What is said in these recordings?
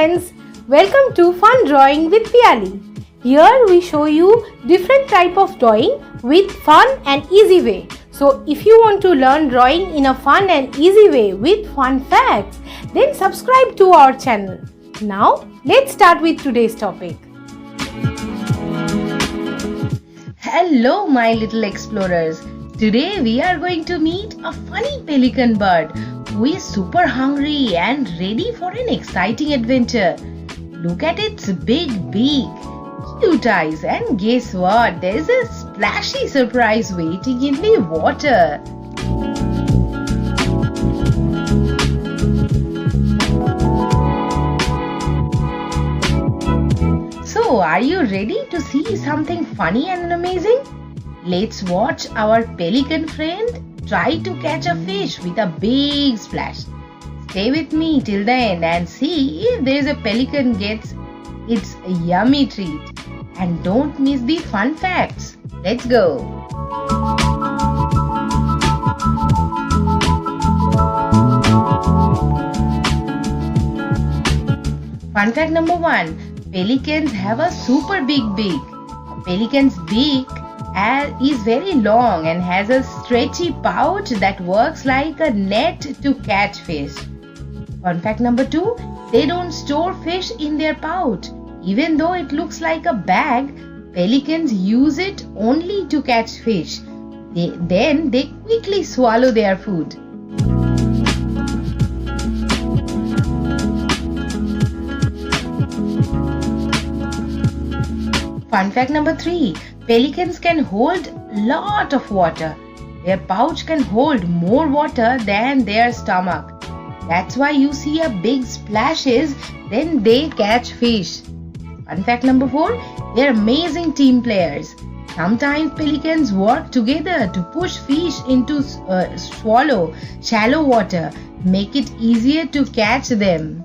friends, welcome to Fun Drawing with Piyali. Here we show you different type of drawing with fun and easy way. So if you want to learn drawing in a fun and easy way with fun facts, then subscribe to our channel. Now let's start with today's topic. Hello my little explorers. Today we are going to meet a funny pelican bird who is super hungry and ready for an exciting adventure. Look at its big beak, cute eyes, and guess what? There's a splashy surprise waiting in the water. So, are you ready to see something funny and amazing? Let's watch our pelican friend try to catch a fish with a big splash. Stay with me till the end and see if there's a pelican gets its yummy treat. And don't miss the fun facts. Let's go. Fun fact number 1. Pelicans have a super big beak. A pelican's beak is very long and has a stretchy pouch that works like a net to catch fish. Fun fact number 2. They don't store fish in their pouch. Even though it looks like a bag, pelicans use it only to catch fish. Then they quickly swallow their food. Fun fact number 3. Pelicans can hold lot of water. Their pouch can hold more water than their stomach. That's why you see a big splashes when they catch fish. Fun fact number 4. They're amazing team players. Sometimes pelicans work together to push fish into shallow water, make it easier to catch them.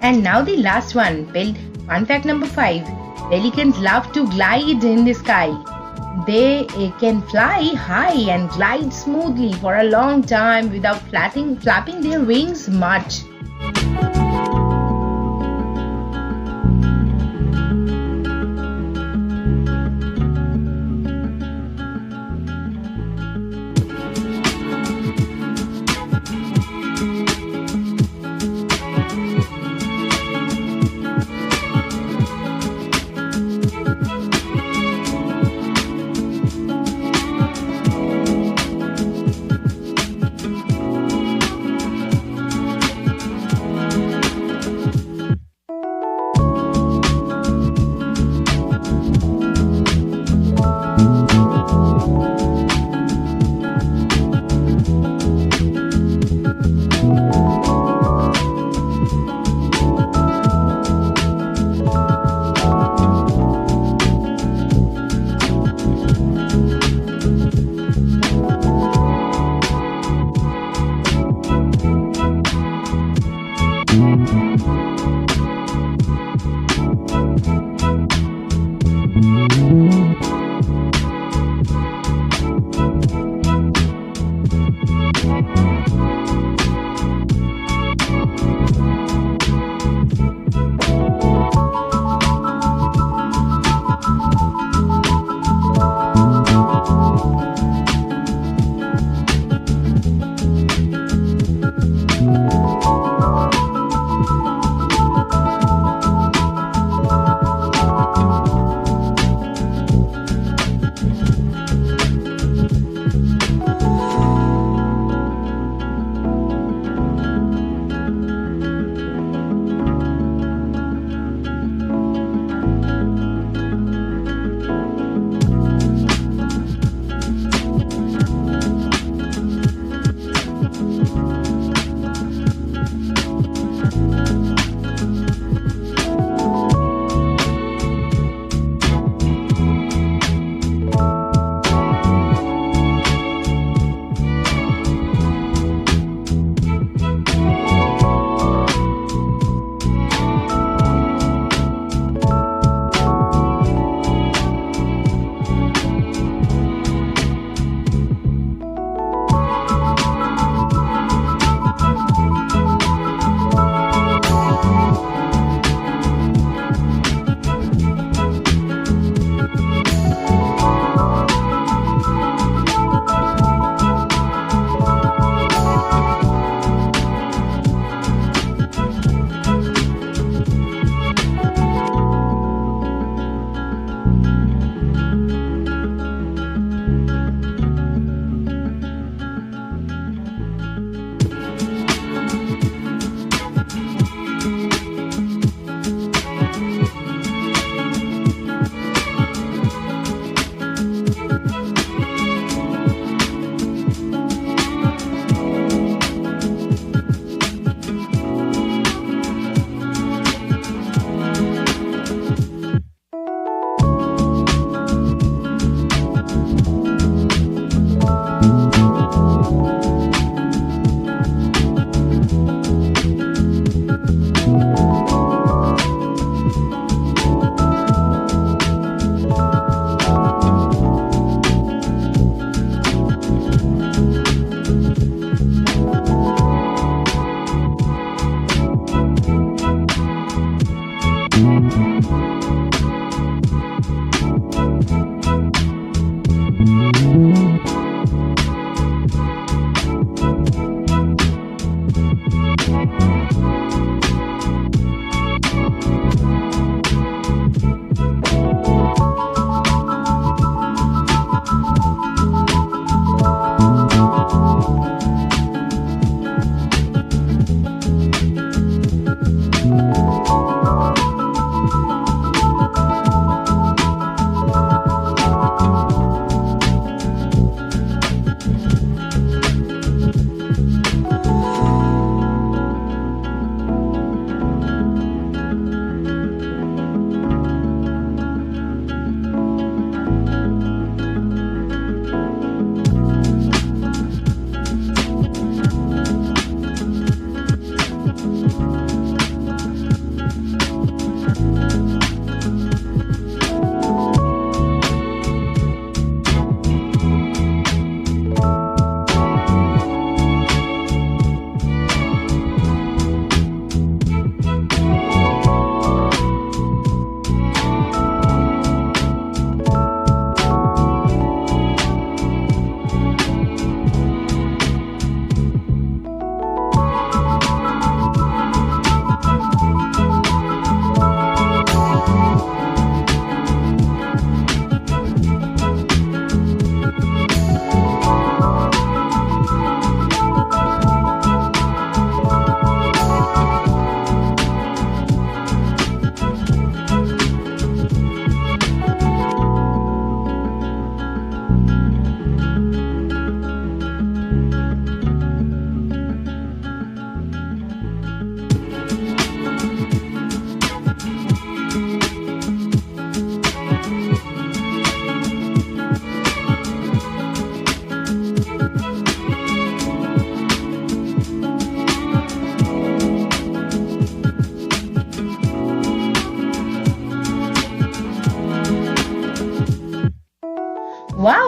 And now the last one, fun fact number 5. Pelicans love to glide in the sky. They can fly high and glide smoothly for a long time without flapping their wings much.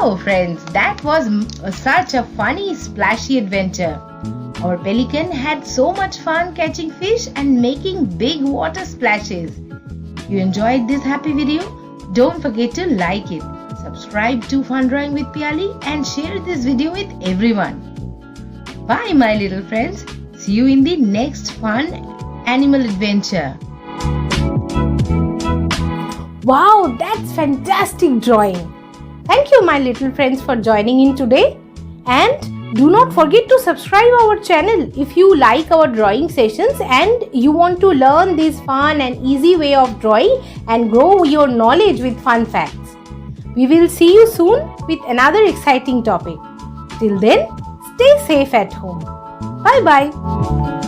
Wow, friends, that was such a funny, splashy adventure. Our pelican had so much fun catching fish and making big water splashes. You enjoyed this happy video? Don't forget to like it, subscribe to Fun Drawing with Piyali and share this video with everyone. Bye my little friends. See you in the next fun animal adventure. Wow, that's fantastic drawing. Thank you my little friends for joining in today. And do not forget to subscribe our channel if you like our drawing sessions and you want to learn this fun and easy way of drawing and grow your knowledge with fun facts. We will see you soon with another exciting topic. Till then, stay safe at home. Bye bye.